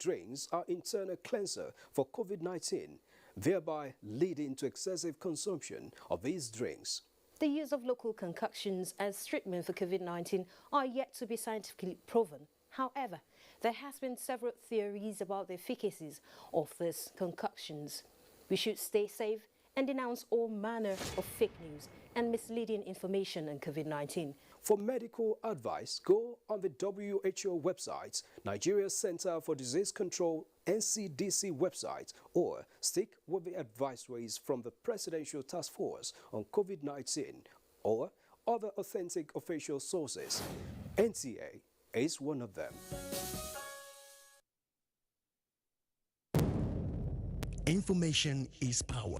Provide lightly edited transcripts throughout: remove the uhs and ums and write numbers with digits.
drinks are internal cleanser for COVID-19, thereby leading to excessive consumption of these drinks. The use of local concoctions as treatment for COVID-19 are yet to be scientifically proven. However, there has been several theories about the efficacies of these concoctions. We should stay safe and denounce all manner of fake news and misleading information on COVID-19. For medical advice, go on the WHO website, Nigeria Center for Disease Control NCDC website, or stick with the advisories from the Presidential Task Force on COVID-19 or other authentic official sources. NTA is one of them. Information is power.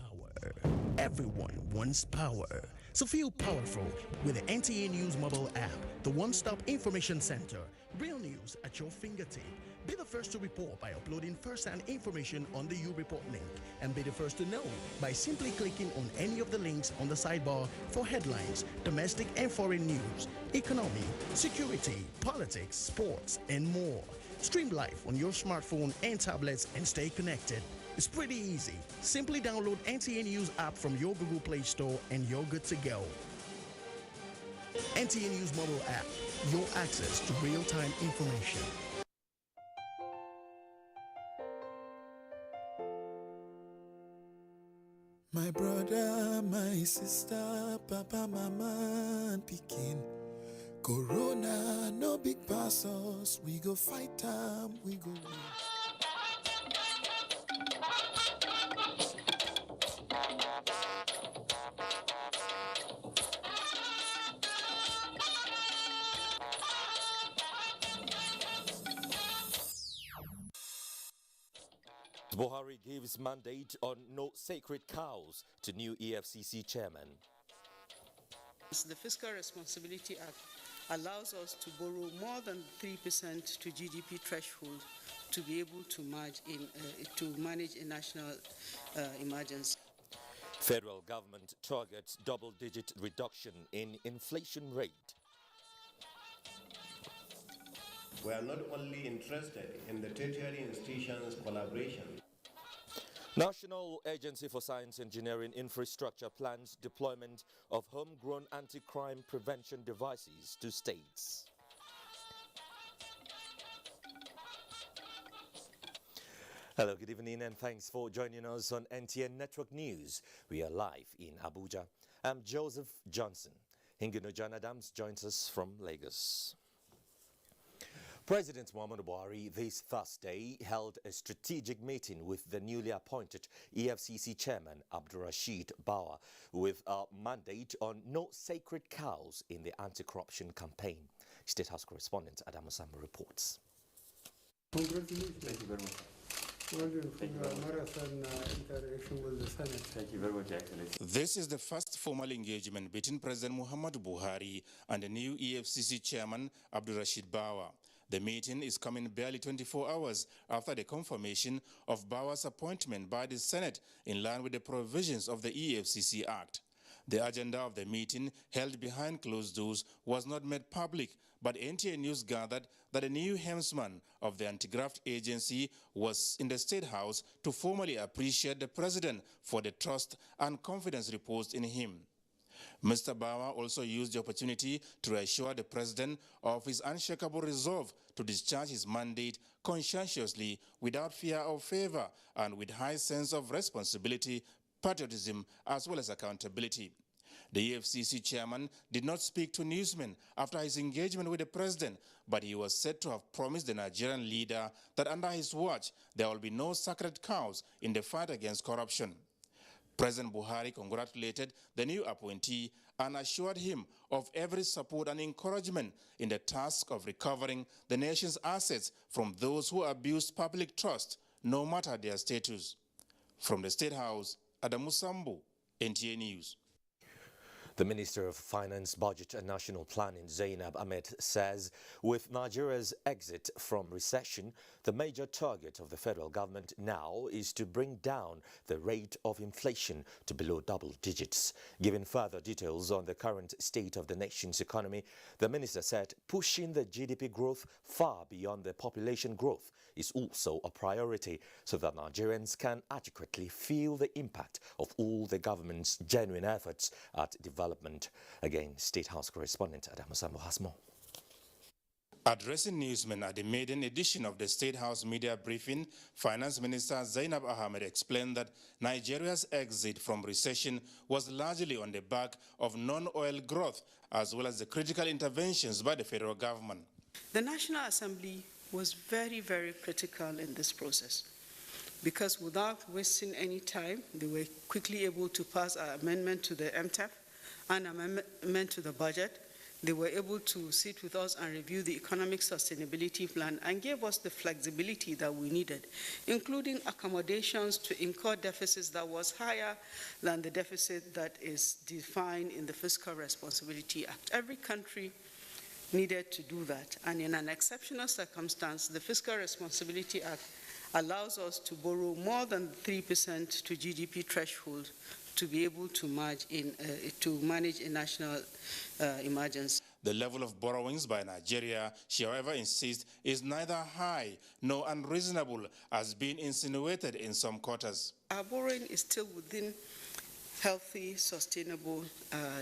Everyone wants power. So feel powerful with the NTA News mobile app, the one-stop information center. Real news at your fingertip. Be the first to report by uploading first-hand information on the U-Report link, and be the first to know by simply clicking on any of the links on the sidebar for headlines, domestic and foreign news, economy, security, politics, sports, and more. Stream live on your smartphone and tablets and stay connected. It's pretty easy. Simply download NTA News app from your Google Play Store and you're good to go. NTA News mobile app, your access to real-time information. My brother, my sister, papa, mama, and pikin. Corona, no big pass us. We go fight time, we go win. Buhari gives mandate on no sacred cows to new EFCC chairman. The Fiscal Responsibility Act allows us to borrow more than 3% to GDP threshold to be able to manage a national emergency. Federal government targets double-digit reduction in inflation rate. We are not only interested in the tertiary institutions' collaboration. National Agency for Science Engineering Infrastructure plans deployment of homegrown anti-crime prevention devices to states. Hello, good evening, and thanks for joining us on NTN Network News. We are live in Abuja. I'm Joseph Johnson. Hingunojan Adams joins us from Lagos. President Muhammadu Buhari this Thursday held a strategic meeting with the newly appointed EFCC chairman Abdulrasheed Bawa with a mandate on no sacred cows in the anti-corruption campaign. State House correspondent Adam Osama reports. Congratulations. Thank you very much. Interaction with the Senate. Thank you very much, Excellency. This is the first formal engagement between President Muhammadu Buhari and the new EFCC chairman Abdulrasheed Bawa. The meeting is coming barely 24 hours after the confirmation of Bawa's appointment by the Senate in line with the provisions of the EFCC Act. The agenda of the meeting, held behind closed doors, was not made public, but NTA News gathered that the new helmsman of the anti-graft agency was in the State House to formally appreciate the president for the trust and confidence reposed in him. Mr. Bawa also used the opportunity to reassure the president of his unshakable resolve to discharge his mandate conscientiously, without fear or favor, and with high sense of responsibility, patriotism, as well as accountability. The EFCC chairman did not speak to newsmen after his engagement with the president, but he was said to have promised the Nigerian leader that under his watch there will be no sacred cows in the fight against corruption. President Buhari congratulated the new appointee and assured him of every support and encouragement in the task of recovering the nation's assets from those who abused public trust, no matter their status. From the State House, Adamu Sambu, NTA News. The Minister of Finance, Budget and National Planning, Zainab Ahmed, says with Nigeria's exit from recession, the major target of the federal government now is to bring down the rate of inflation to below double digits. Giving further details on the current state of the nation's economy, the minister said pushing the GDP growth far beyond the population growth is also a priority so that Nigerians can adequately feel the impact of all the government's genuine efforts at development. Again, State House correspondent Adam Sambo has more. Addressing newsmen at the maiden edition of the State House media briefing, Finance Minister Zainab Ahmed explained that Nigeria's exit from recession was largely on the back of non-oil growth, as well as the critical interventions by the federal government. The National Assembly was very, very critical in this process because without wasting any time, they were quickly able to pass an amendment to the MTAP and amendment to the budget. They were able to sit with us and review the economic sustainability plan and gave us the flexibility that we needed, including accommodations to incur deficits that was higher than the deficit that is defined in the Fiscal Responsibility Act. Every country needed to do that, and in an exceptional circumstance, the Fiscal Responsibility Act allows us to borrow more than 3% to GDP threshold to be able to manage a national emergency. The level of borrowings by Nigeria, she however insists, is neither high nor unreasonable as being insinuated in some quarters. Our borrowing is still within healthy, sustainable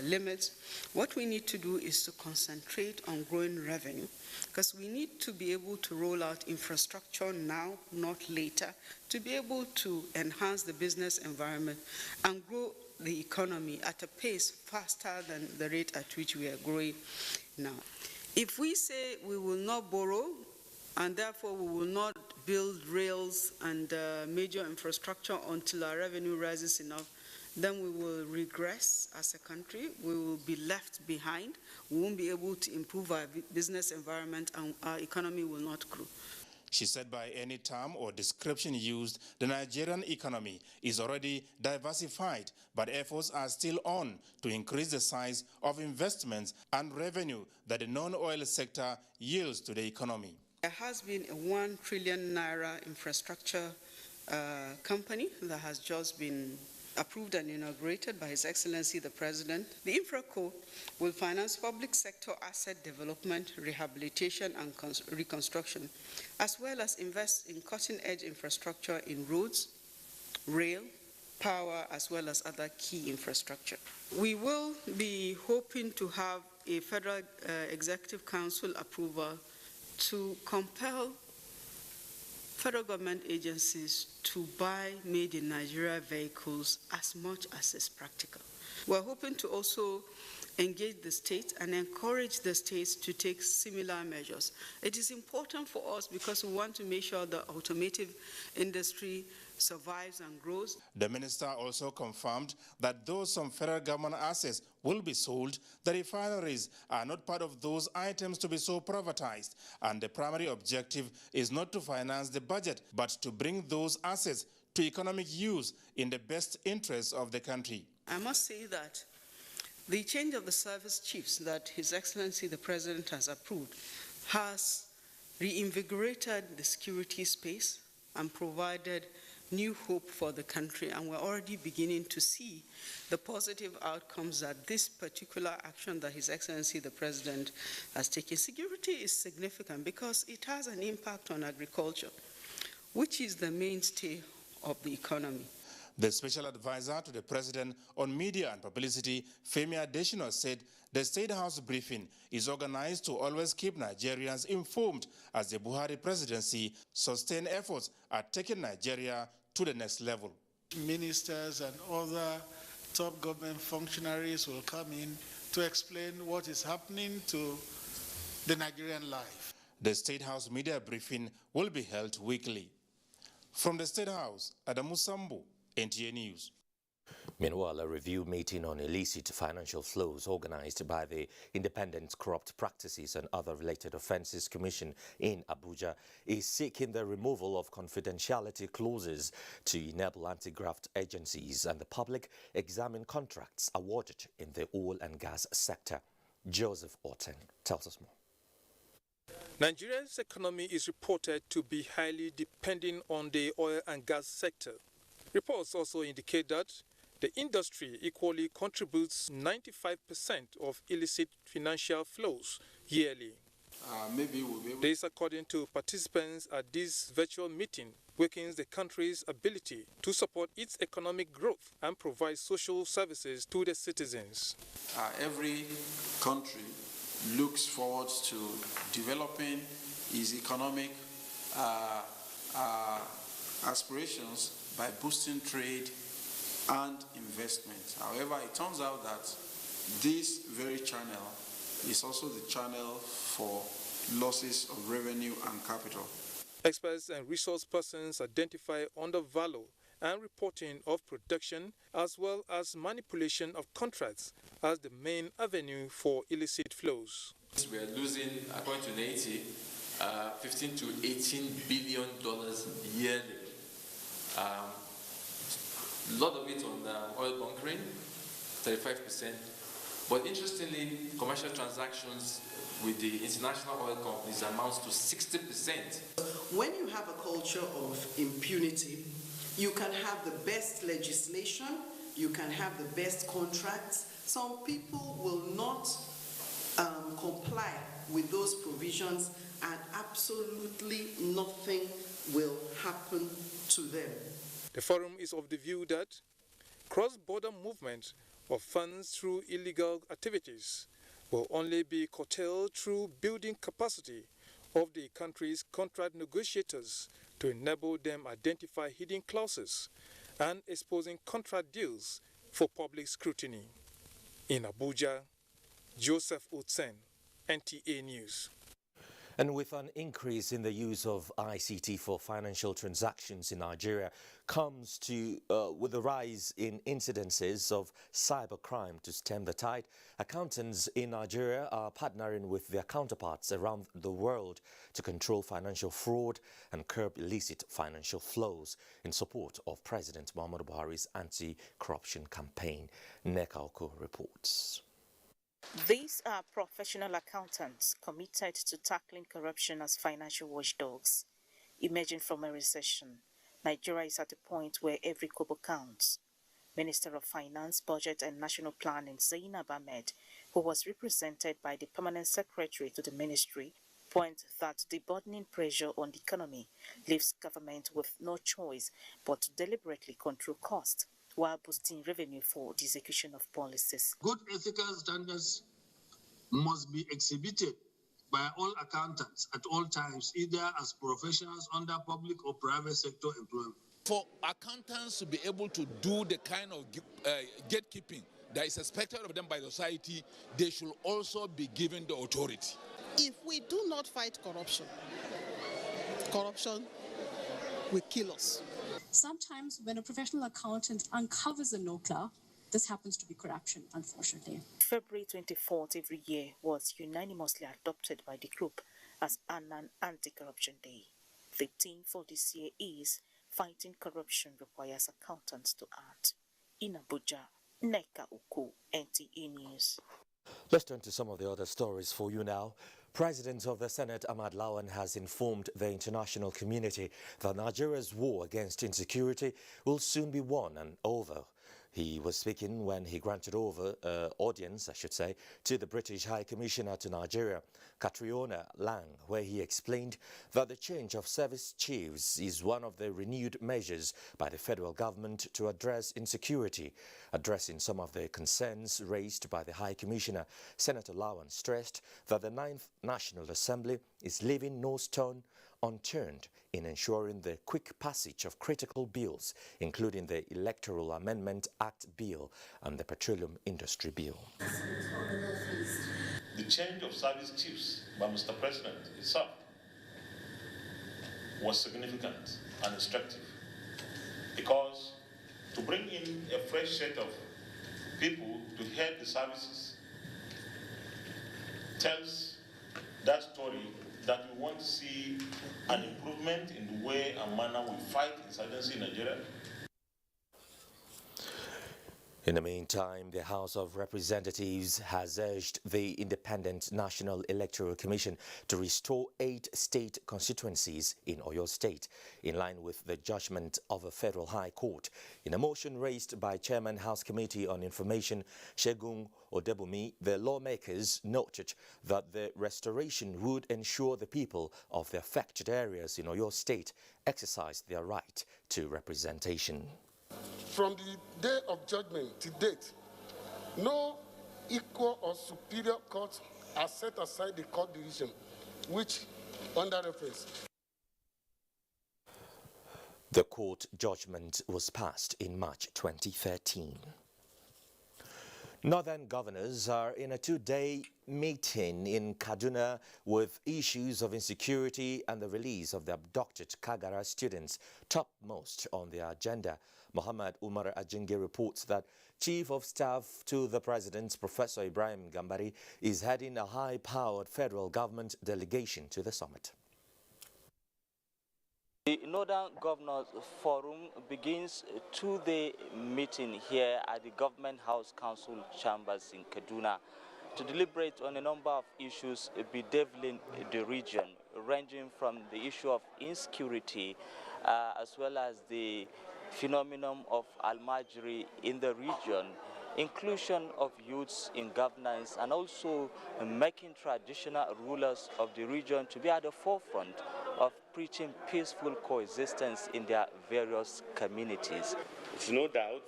limits. What we need to do is to concentrate on growing revenue because we need to be able to roll out infrastructure now, not later, to be able to enhance the business environment and grow the economy at a pace faster than the rate at which we are growing now. If we say we will not borrow and therefore we will not build rails and major infrastructure until our revenue rises enough, then we will regress as a country, we will be left behind, we won't be able to improve our business environment and our economy will not grow. She said by any term or description used, the Nigerian economy is already diversified, but efforts are still on to increase the size of investments and revenue that the non-oil sector yields to the economy. There has been a 1 trillion naira infrastructure company that has just been approved and inaugurated by His Excellency the President. The InfraCo will finance public sector asset development, rehabilitation and reconstruction, as well as invest in cutting-edge infrastructure in roads, rail, power, as well as other key infrastructure. We will be hoping to have a Federal Executive Council approval to compel federal government agencies to buy made in Nigeria vehicles as much as is practical. We're hoping to also engage the state and encourage the states to take similar measures. It is important for us because we want to make sure the automotive industry survives and grows. The minister also confirmed that though some federal government assets will be sold, the refineries are not part of those items to be so privatized, and the primary objective is not to finance the budget, but to bring those assets to economic use in the best interests of the country. I must say that the change of the service chiefs that His Excellency the President has approved has reinvigorated the security space and provided new hope for the country, and we're already beginning to see the positive outcomes that this particular action that His Excellency the President has taken. Security is significant because it has an impact on agriculture, which is the mainstay of the economy. The special advisor to the President on Media and Publicity, Femi Adesina, said the State House briefing is organized to always keep Nigerians informed as the Buhari presidency sustained efforts at taking Nigeria to the next level. Ministers and other top government functionaries will come in to explain what is happening to the Nigerian life. The State House media briefing will be held weekly. From the State House, Adamu Sambo, NTA News. Meanwhile, a review meeting on illicit financial flows organized by the Independent Corrupt Practices and Other Related Offences Commission in Abuja is seeking the removal of confidentiality clauses to enable anti-graft agencies and the public examine contracts awarded in the oil and gas sector. Joseph Orten tells us more. Nigeria's economy is reported to be highly dependent on the oil and gas sector. Reports also indicate that the industry equally contributes 95% of illicit financial flows yearly. This, according to participants at this virtual meeting, weakens the country's ability to support its economic growth and provide social services to the citizens. Every country looks forward to developing its economic aspirations by boosting trade and investment. However, it turns out that this very channel is also the channel for losses of revenue and capital. Experts and resource persons identify undervalue and reporting of production as well as manipulation of contracts as the main avenue for illicit flows. We are losing, according to NTA, $15 to $18 billion yearly. A lot of it on oil bunkering, 35%. But interestingly, commercial transactions with the international oil companies amounts to 60%. When you have a culture of impunity, you can have the best legislation, you can have the best contracts. Some people will not comply with those provisions and absolutely nothing will happen to them. The forum is of the view that cross-border movement of funds through illegal activities will only be curtailed through building capacity of the country's contract negotiators to enable them identify hidden clauses and exposing contract deals for public scrutiny. In Abuja, Joseph Utsen, NTA News. And with an increase in the use of ICT for financial transactions in Nigeria comes with the rise in incidences of cybercrime. To stem the tide, accountants in Nigeria are partnering with their counterparts around the world to control financial fraud and curb illicit financial flows in support of President Muhammadu Buhari's anti-corruption campaign. Neka Oko reports. These are professional accountants committed to tackling corruption as financial watchdogs. Emerging from a recession, Nigeria is at a point where every kobo counts. Minister of Finance, Budget and National Planning Zainab Ahmed, who was represented by the Permanent Secretary to the ministry, points that the burdening pressure on the economy leaves government with no choice but to deliberately control costs while boosting revenue for the execution of policies. Good ethical standards must be exhibited by all accountants at all times, either as professionals under public or private sector employment. For accountants to be able to do the kind of gatekeeping that is expected of them by the society, they should also be given the authority. If we do not fight corruption, corruption will kill us. Sometimes when a professional accountant uncovers a NOCLA, this happens to be corruption, unfortunately. February 24th every year was unanimously adopted by the group as an anti-corruption day. The theme for this year is Fighting Corruption Requires Accountants to Act. In Abuja, Neka Oko, NTA News. Let's turn to some of the other stories for you now. President of the Senate, Ahmad Lawan, has informed the international community that Nigeria's war against insecurity will soon be won and over. He was speaking when he granted audience to the British High Commissioner to Nigeria, Catriona Lang, where he explained that the change of service chiefs is one of the renewed measures by the federal government to address insecurity. Addressing some of the concerns raised by the High Commissioner, Senator Lawan stressed that the 9th National Assembly is leaving no stone unturned in ensuring the quick passage of critical bills, including the Electoral Amendment Act Bill and the Petroleum Industry Bill. The change of service chiefs by Mr. President itself was significant and instructive because to bring in a fresh set of people to head the services tells that story that we want to see an improvement in the way and manner we fight insurgency in Nigeria. In the meantime, the House of Representatives has urged the Independent National Electoral Commission to restore 8 state constituencies in Oyo State, in line with the judgment of a federal high court. In a motion raised by Chairman House Committee on Information, Segun Odebumi, the lawmakers noted that the restoration would ensure the people of the affected areas in Oyo State exercise their right to representation. From the day of judgment to date, no equal or superior court has set aside the court decision, which under reference. The court judgment was passed in March 2013. Northern governors are in a 2-day meeting in Kaduna with issues of insecurity and the release of the abducted Kagara students topmost on their agenda. Muhammad Umar Ajinge reports that Chief of Staff to the President, Professor Ibrahim Gambari, is heading a high-powered federal government delegation to the summit. The Northern Governors Forum begins a 2-day meeting here at the Government House Council chambers in Kaduna to deliberate on a number of issues bedeviling the region, ranging from the issue of insecurity as well as the phenomenon of Almajiri in the region, inclusion of youths in governance, and also making traditional rulers of the region to be at the forefront of preaching peaceful coexistence in their various communities. It's no doubt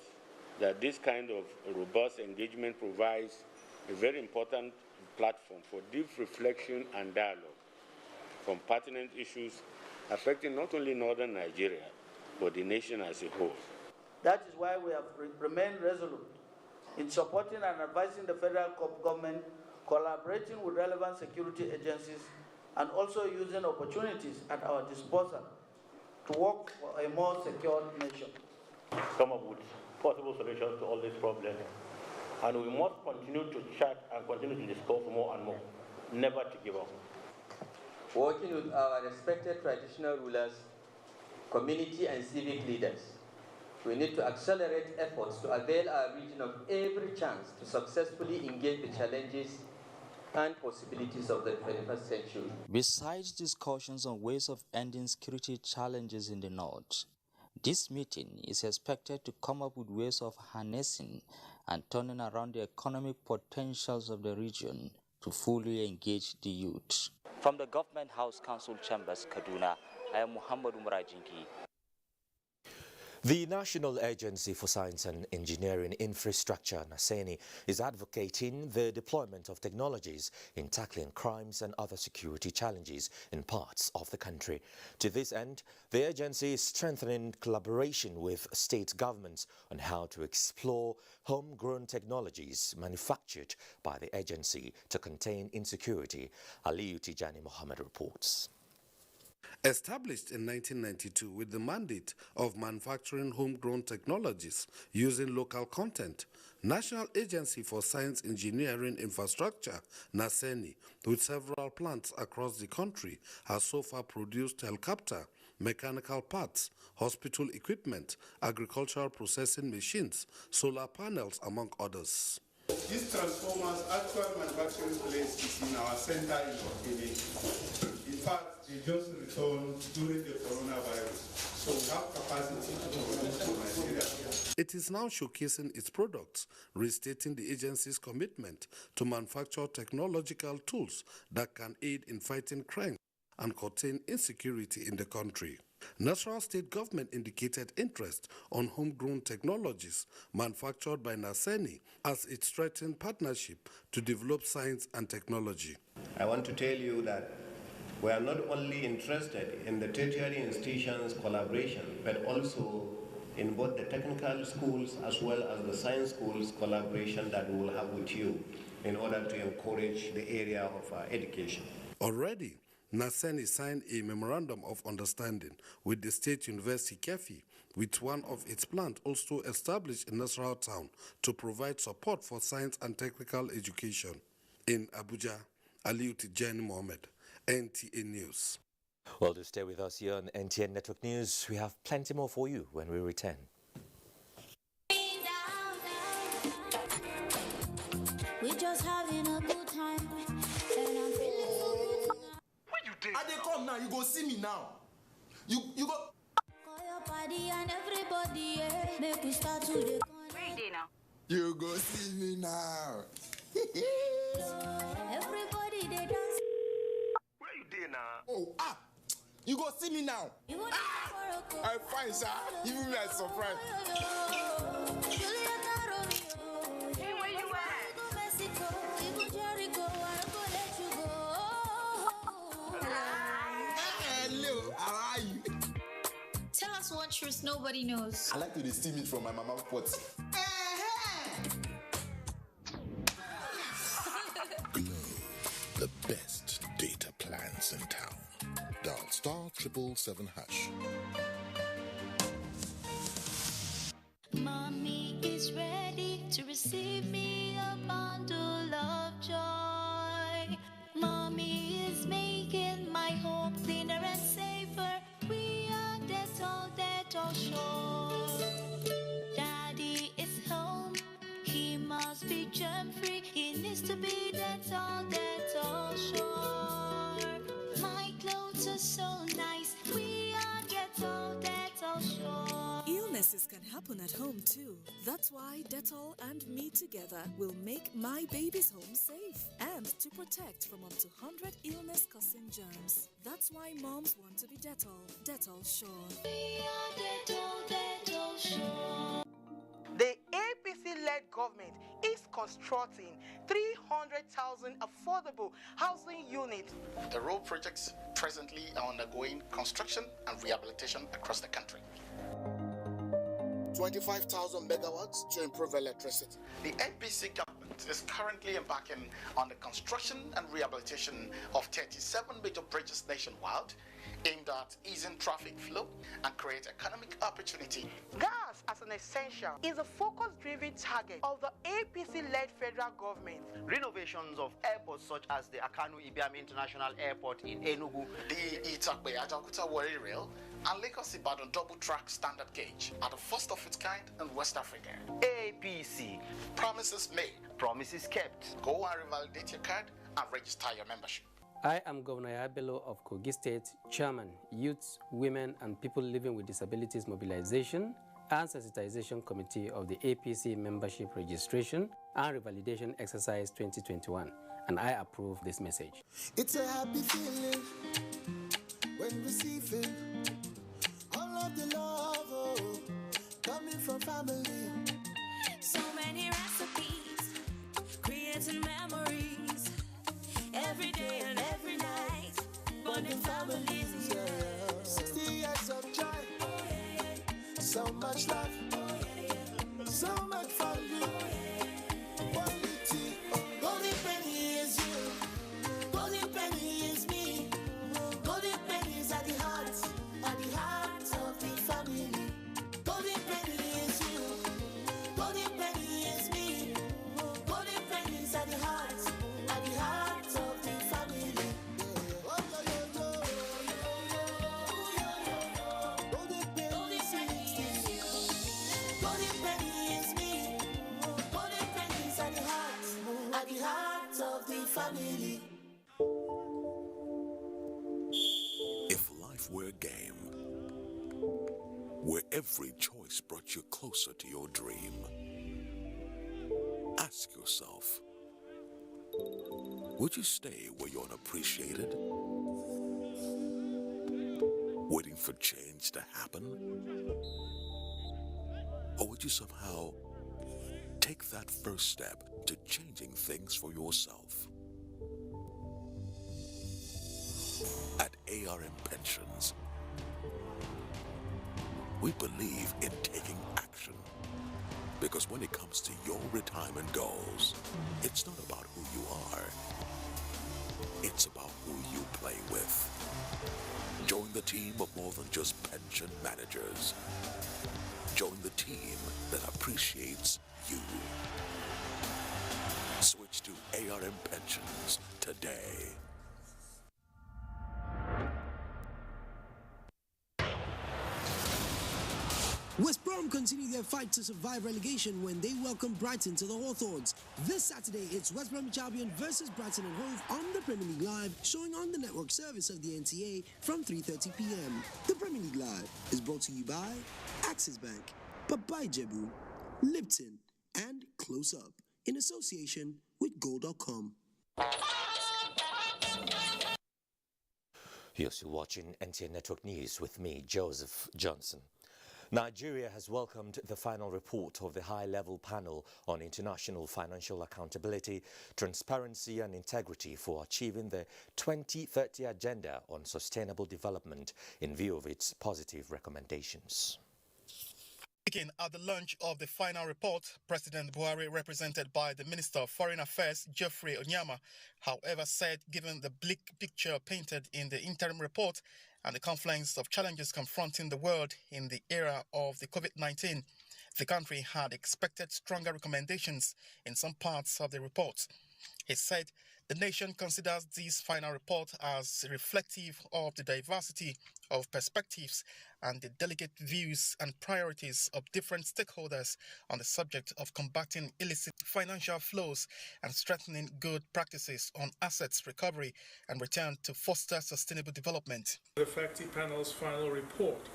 that this kind of robust engagement provides a very important platform for deep reflection and dialogue from pertinent issues affecting not only northern Nigeria, but the nation as a whole. That is why we have remained resolute in supporting and advising the federal government, collaborating with relevant security agencies, and also using opportunities at our disposal to work for a more secure nation. Come up with possible solutions to all these problems. And we must continue to chat and continue to discuss more and more, never to give up. Working with our respected traditional rulers, community and civic leaders, we need to accelerate efforts to avail our region of every chance to successfully engage the challenges and possibilities of the 21st century. Besides discussions on ways of ending security challenges in the north, this meeting is expected to come up with ways of harnessing and turning around the economic potentials of the region to fully engage the youth. From the Government House Council chambers, Kaduna, I am Muhammad Umar Ajingi. The National Agency for Science and Engineering Infrastructure, NASENI, is advocating the deployment of technologies in tackling crimes and other security challenges in parts of the country. To this end, the agency is strengthening collaboration with state governments on how to explore homegrown technologies manufactured by the agency to contain insecurity. Aliyu Tijani Mohammed reports. Established in 1992 with the mandate of manufacturing homegrown technologies using local content, National Agency for Science Engineering Infrastructure, NASENI, with several plants across the country, has so far produced helicopter, mechanical parts, hospital equipment, agricultural processing machines, solar panels, among others. These transformers, actual manufacturing place is in our center in Okene. In fact, they just returned during the coronavirus, so we have capacity to produce to Nigeria. It is now showcasing its products, restating the agency's commitment to manufacture technological tools that can aid in fighting crime and contain insecurity in the country. National state government indicated interest on homegrown technologies manufactured by NASENI as it strengthened partnership to develop science and technology. I want to tell you that we are not only interested in the tertiary institutions collaboration, but also in both the technical schools as well as the science schools collaboration that we will have with you in order to encourage the area of education. Already, Naseni signed a memorandum of understanding with the State University Kefi, with one of its plants also established in Nasarawa town to provide support for science and technical education. In Abuja, Aliu Tijani Mohammed, NTA News. Well, to stay with us here on NTA Network News, we have plenty more for you when we return. We're just having a good time, and I'm feeling so good. Where you did? I dey come now. You go see me now. You go. Call your party and everybody, yeah. Make we start to the corner. Where you did now? You go see me now. Everybody they dance. Where you did now? Oh you go see me now. You I'm fine, sir. Even me, I surprised. Hey, where you at? Mexico, even Jericho, I'm gonna let you go. Hello, how are you? Tell us one truth nobody knows. I like to steam it from my mama's pot. Glow, the best data plans in town. Dial *777#. Mommy is ready to receive me a bundle of joy. Mommy is making my home cleaner and safer. We are Dettol sure. Daddy is home. He must be germ-free. He needs to be Dettol sure. My clothes are so nice. We are Dettol sure. Illnesses can happen at home too. That's why Dettol and me together will make my baby's home safe and to protect from up to 100 illness-causing germs. That's why moms want to be Dettol sure. We are Dettol sure. The APC-led government is constructing 300,000 affordable housing units. The road projects presently are undergoing construction and rehabilitation across the country. 25,000 megawatts to improve electricity. The APC government is currently embarking on the construction and rehabilitation of 37 major bridges nationwide, aimed at easing traffic flow and create economic opportunity. Gas as an essential is a focus-driven target of the APC-led federal government. Renovations of airports such as the Akanu Ibiam International Airport in Enugu, the Itakbe Ajakuta Wari Rail, and Lagos Ibadan double track standard gauge are the first of its kind in West Africa. APC. Promises made. Promises kept. Go and revalidate your card and register your membership. I am Governor Yabelo of Kogi State, Chairman, Youth, Women and People Living with Disabilities Mobilization and Sensitization Committee of the APC Membership Registration and Revalidation Exercise 2021, and I approve this message. It's a happy feeling when receiving all of the love coming from family. So many recipes, creating memories, every day and every night, bonding families. 60 years of joy, so much love, so much value, quality. Golden penny is you, golden penny is me, golden penny is at the heart of the family. Golden penny is you, golden penny is me, golden penny is at the heart of the family. Golden penny is you, golden penny is me, golden penny is at the heart of the family. If life were a game, where every choice brought you closer to your dream, ask yourself, would you stay where you're unappreciated? Waiting for change to happen? Or would you somehow take that first step to changing things for yourself? At ARM Pensions, we believe in taking action. Because when it comes to your retirement goals, it's not about who you are, It's about who you play with. Join the team of more than just pension managers. Join the team that appreciates you. Switch to ARM Pensions today. West Brom continue their fight to survive relegation when they welcome Brighton to the Hawthorns. This Saturday, it's West Bromwich Albion versus Brighton and Hove on the Premier League Live, showing on the network service of the NTA from 3:30 p.m. The Premier League Live is brought to you by Axis Bank, Papai Jebu, Lipton, and Close Up, in association with Goal.com. You're still watching NTA Network News with me, Joseph Johnson. Nigeria has welcomed the final report of the high-level panel on international financial accountability, transparency and integrity for achieving the 2030 Agenda on Sustainable Development in view of its positive recommendations. Speaking at the launch of the final report, President Buhari, represented by the Minister of Foreign Affairs, Geoffrey Onyama, however, said given the bleak picture painted in the interim report and the confluence of challenges confronting the world in the era of the COVID-19, the country had expected stronger recommendations in some parts of the report. He said the nation considers this final report as reflective of the diversity of perspectives and the delicate views and priorities of different stakeholders on the subject of combating illicit financial flows and strengthening good practices on assets recovery and return to foster sustainable development. The FACTI panel's final report.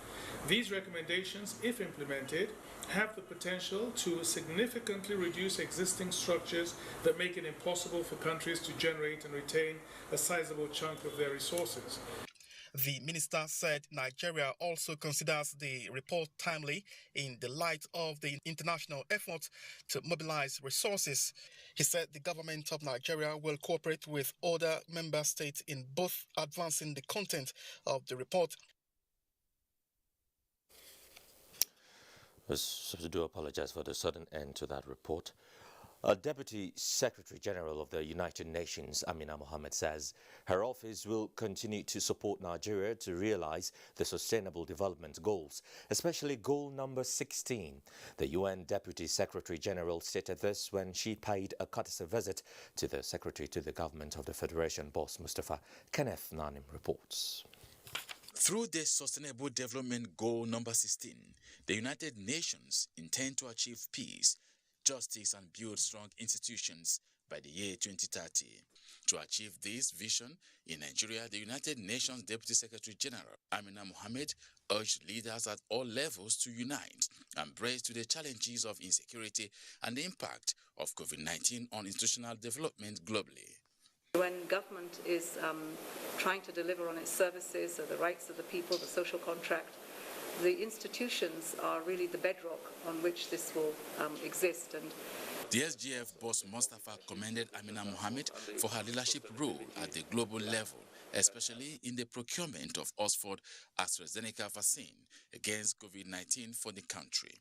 These recommendations, if implemented, have the potential to significantly reduce existing structures that make it impossible for countries to generate and retain a sizable chunk of their resources. The minister said Nigeria also considers the report timely in the light of the international effort to mobilize resources. He said the government of Nigeria will cooperate with other member states in both advancing the content of the report. I do apologize for the sudden end to that report. A Deputy Secretary General of the United Nations, Amina Mohammed, says her office will continue to support Nigeria to realize the Sustainable Development Goals, especially goal number 16. The UN Deputy Secretary General stated this when she paid a courtesy visit to the Secretary to the Government of the Federation, Boss Mustafa. Kenneth Nanim reports. Through the Sustainable Development Goal number 16, the United Nations intend to achieve peace, justice and build strong institutions by the year 2030. To achieve this vision, in Nigeria, the United Nations Deputy Secretary General Amina Mohammed urged leaders at all levels to unite and brace to the challenges of insecurity and the impact of COVID-19 on institutional development globally. When government is trying to deliver on its services, so the rights of the people, the social contract, the institutions are really the bedrock on which this will exist. And the SGF boss Mustafa commended Amina Mohammed for her leadership role at the global level, especially in the procurement of Oxford AstraZeneca vaccine against COVID-19 for the country.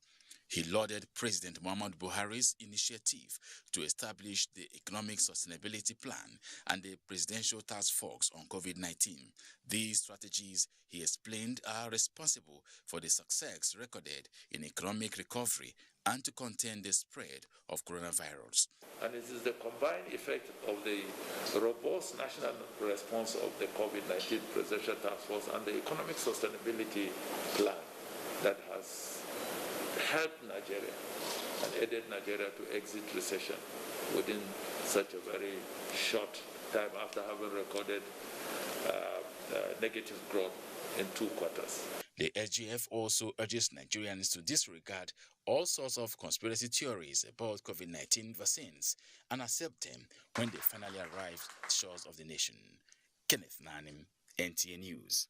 He lauded President Muhammadu Buhari's initiative to establish the Economic Sustainability Plan and the Presidential Task Force on COVID-19. These strategies, he explained, are responsible for the success recorded in economic recovery and to contain the spread of coronavirus. And it is the combined effect of the robust national response of the COVID-19 Presidential Task Force and the Economic Sustainability Plan that has helped Nigeria and aided Nigeria to exit recession within such a very short time after having recorded negative growth in 2 quarters. The SGF also urges Nigerians to disregard all sorts of conspiracy theories about COVID-19 vaccines and accept them when they finally arrive at the shores of the nation. Kenneth Nanim, NTA News.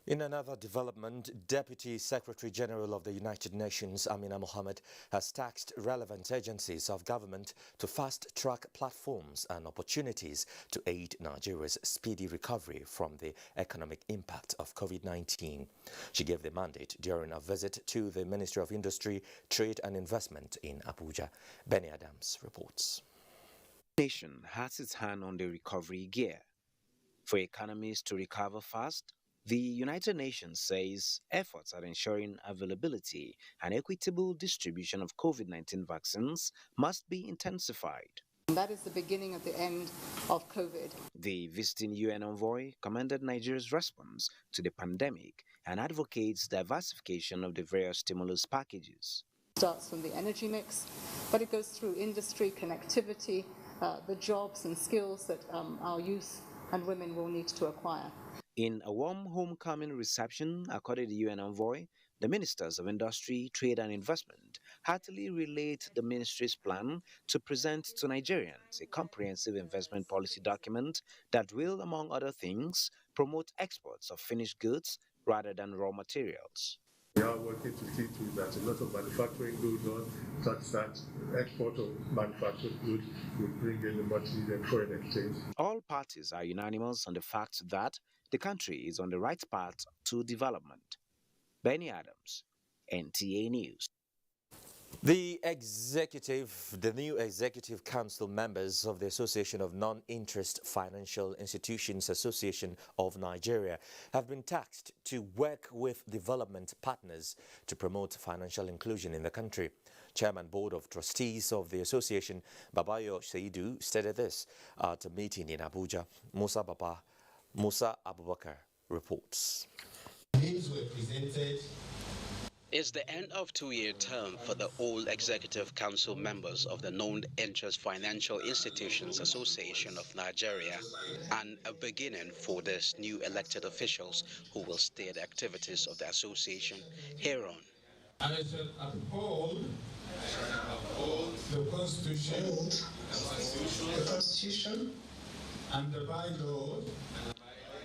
In another development, Deputy Secretary General of the United Nations, Amina Mohammed, has tasked relevant agencies of government to fast-track platforms and opportunities to aid Nigeria's speedy recovery from the economic impact of COVID-19. She gave the mandate during a visit to the Ministry of Industry, Trade and Investment in Abuja. Benny Adams reports. The nation has its hand on the recovery gear. For economies to recover fast, the United Nations says efforts at ensuring availability and equitable distribution of COVID-19 vaccines must be intensified. That is the beginning of the end of COVID. The visiting UN envoy commended Nigeria's response to the pandemic and advocates diversification of the various stimulus packages. It starts from the energy mix, but it goes through industry, connectivity, the jobs and skills that our youth and women will need to acquire. In a warm homecoming reception, according to the UN envoy, the ministers of industry, trade and investment heartily relayed the ministry's plan to present to Nigerians a comprehensive investment policy document that will, among other things, promote exports of finished goods rather than raw materials. We are working to see to that a lot of manufacturing goes on, such that export of manufactured goods will bring in the much needed foreign exchange. All parties are unanimous on the fact that the country is on the right path to development. Benny Adams, NTA News. The new Executive Council members of the Association of Non-Interest Financial Institutions Association of Nigeria have been tasked to work with development partners to promote financial inclusion in the country. Chairman Board of Trustees of the association, Babayo Seidu, stated this at a meeting in Abuja. Musa Abubakar reports. Names were presented. It's the end of two-year term for the old Executive Council members of the Non-Interest Financial Institutions Association of Nigeria, and a beginning for these new elected officials who will steer the activities of the association hereon. I shall uphold the Constitution and the bylaws.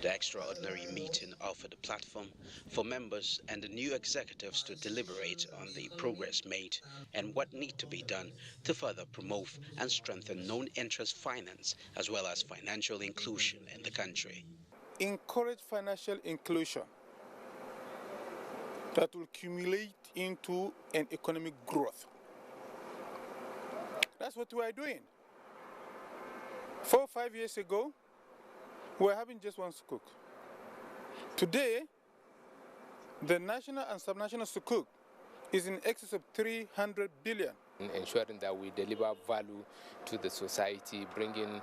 The extraordinary meeting offered a platform for members and the new executives to deliberate on the progress made and what need to be done to further promote and strengthen non-interest finance as well as financial inclusion in the country. Encourage financial inclusion that will accumulate into an economic growth. That's what we are doing. 4 or 5 years ago, we were having just one sukuk. Today, the national and subnational sukuk is in excess of 300 billion. Ensuring that we deliver value to the society, bringing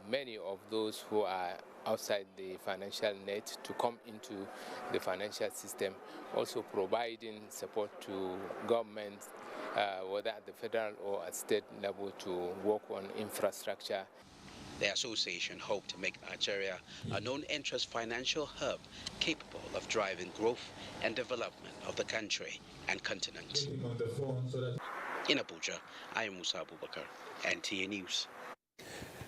many of those who are outside the financial net to come into the financial system, also providing support to governments, whether at the federal or at state level, to work on infrastructure. The association hoped to make Nigeria a non-interest financial hub capable of driving growth and development of the country and continent. In Abuja, I am Musa Abubakar, NTA News.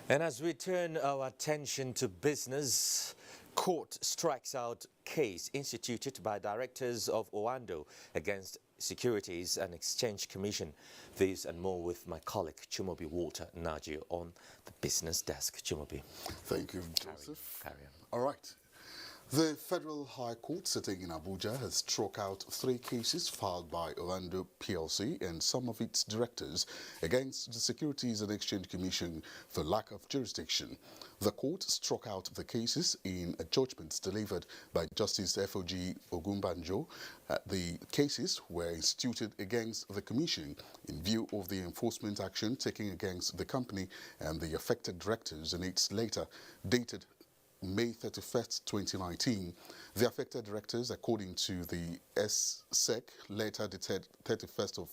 And as we turn our attention to business, court strikes out case instituted by directors of Oando against Securities and Exchange Commission. This and more with my colleague Chumobi Walter Naji on the business desk. Chumobi. Thank you, Joseph. Carry on. All right. The Federal High Court sitting in Abuja has struck out 3 cases filed by Oando PLC and some of its directors against the Securities and Exchange Commission for lack of jurisdiction. The court struck out the cases in a judgment delivered by Justice F.O.G. Ogunbanjo. The cases were instituted against the Commission in view of the enforcement action taken against the company and the affected directors in its letter dated May 31st, 2019. The affected directors, according to the SSEC letter dated 31st of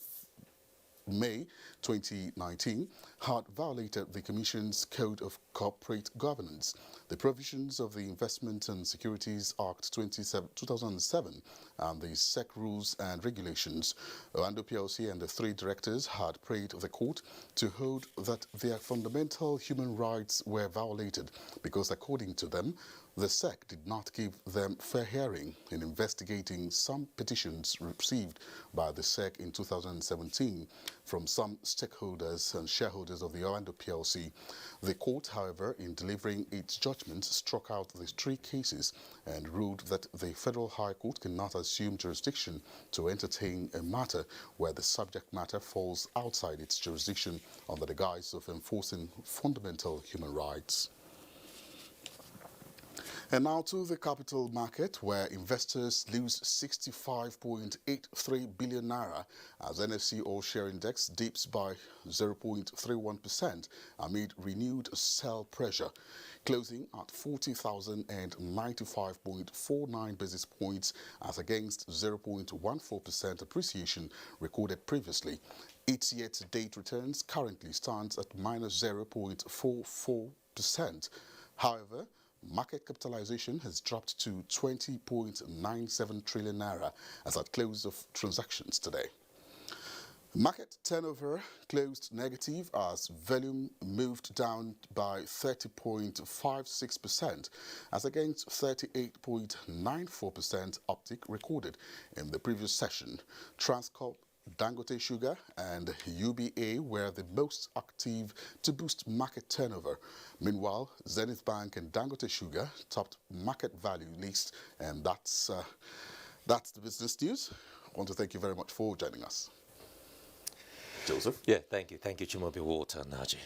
May 2019, had violated the Commission's Code of Corporate Governance, the provisions of the Investment and Securities Act 2007, and the SEC rules and regulations. Oando PLC and the 3 directors had prayed the court to hold that their fundamental human rights were violated because, according to them, the SEC did not give them fair hearing in investigating some petitions received by the SEC in 2017 from some stakeholders and shareholders of the Oando PLC. The court, however, in delivering its judgment, struck out the 3 cases and ruled that the Federal High Court cannot assume jurisdiction to entertain a matter where the subject matter falls outside its jurisdiction under the guise of enforcing fundamental human rights. And now to the capital market, where investors lose 65.83 billion naira as NFC all-share index dips by 0.31% amid renewed sell pressure, closing at 40,095.49 basis points as against 0.14% appreciation recorded previously. Its year-to-date returns currently stands at minus 0.44%. However, market capitalization has dropped to 20.97 trillion naira as at close of transactions today. Market turnover closed negative as volume moved down by 30.56% as against 38.94% uptick recorded in the previous session. Transcorp, Dangote Sugar and UBA were the most active to boost market turnover. Meanwhile, Zenith Bank and Dangote Sugar topped market value list, and that's the business news. I want to thank you very much for joining us. Joseph? Yeah, thank you. Thank you, Chimobi Walter and Naji.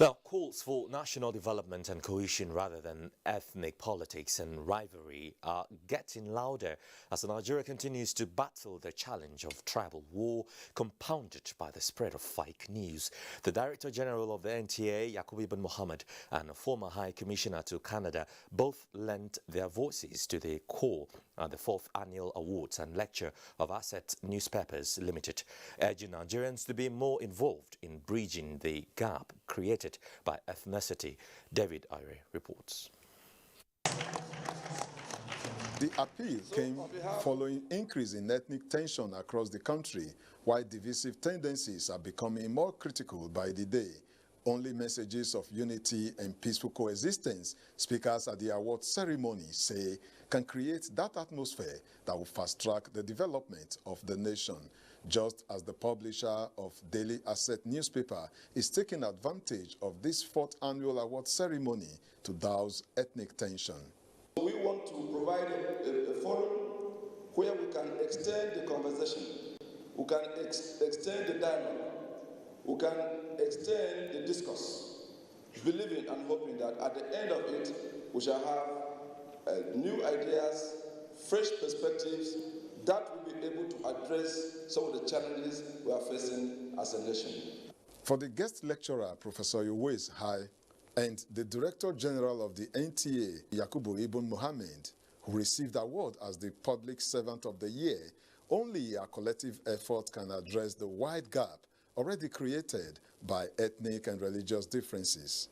Now, calls for national development and cohesion rather than ethnic politics and rivalry are getting louder as Nigeria continues to battle the challenge of tribal war, compounded by the spread of fake news. The Director General of the NTA, Yakubu Ibn Mohammed, and a former High Commissioner to Canada both lent their voices to the call at the 4th Annual Awards and Lecture of Asset Newspapers Limited, urging Nigerians to be more involved in bridging the gap created by ethnicity. David Ire reports. The appeal came following increase in ethnic tension across the country, while divisive tendencies are becoming more critical by the day. Only messages of unity and peaceful coexistence, speakers at the award ceremony say, can create that atmosphere that will fast-track the development of the nation, just as the publisher of Daily Asset newspaper is taking advantage of this 4th annual award ceremony to douse ethnic tension. We want to provide a forum where we can extend the conversation, we can extend the dialogue, we can extend the discourse, believing and hoping that at the end of it, we shall have new ideas, fresh perspectives that will be able to address some of the challenges we are facing as a nation. For the guest lecturer, Professor Uwais Hai, and the Director General of the NTA, Yakubu Ibn Mohammed, who received the award as the Public Servant of the Year, only a collective effort can address the wide gap already created by ethnic and religious differences.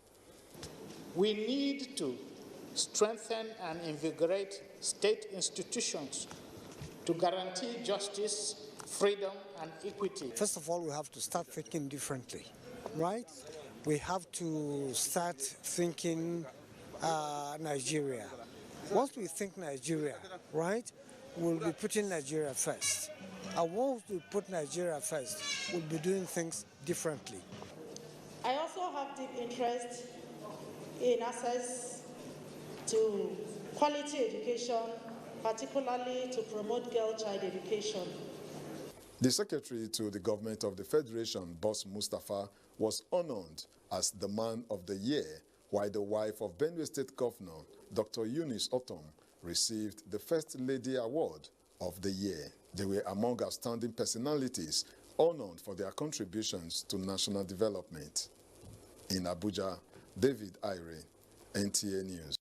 We need to strengthen and invigorate state institutions to guarantee justice, freedom, and equity. First of all, we have to start thinking differently, right? We have to start thinking Nigeria. Once we think Nigeria, right, we'll be putting Nigeria first. And once we put Nigeria first, we'll be doing things differently. I also have deep interest in access to quality education, particularly to promote girl-child education. The Secretary to the Government of the Federation, Boss Mustafa, was honored as the Man of the Year, while the wife of Benue State Governor, Dr. Eunice Otom, received the First Lady Award of the Year. They were among outstanding personalities honored for their contributions to national development. In Abuja, David Ire, NTA News.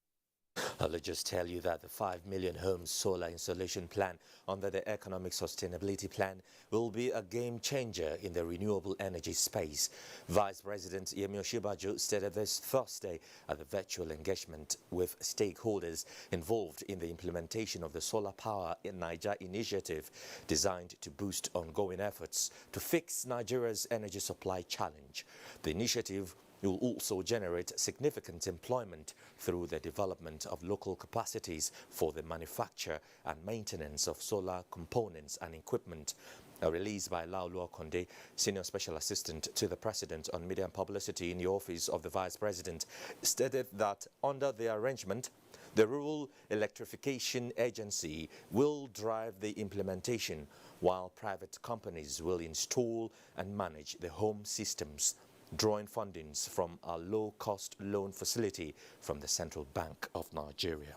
Let's just tell you that the 5 million homes solar installation plan under the Economic Sustainability Plan will be a game changer in the renewable energy space. Vice President Yemi Osinbajo stated this Thursday at the virtual engagement with stakeholders involved in the implementation of the Solar Power in Niger initiative, designed to boost ongoing efforts to fix Nigeria's energy supply challenge. The initiative will also generate significant employment through the development of local capacities for the manufacture and maintenance of solar components and equipment. A release by Laolu Okonde, Senior Special Assistant to the President on Media and Publicity in the Office of the Vice President, stated that under the arrangement, the Rural Electrification Agency will drive the implementation, while private companies will install and manage the home systems. drawing fundings from a low-cost loan facility from the Central Bank of Nigeria.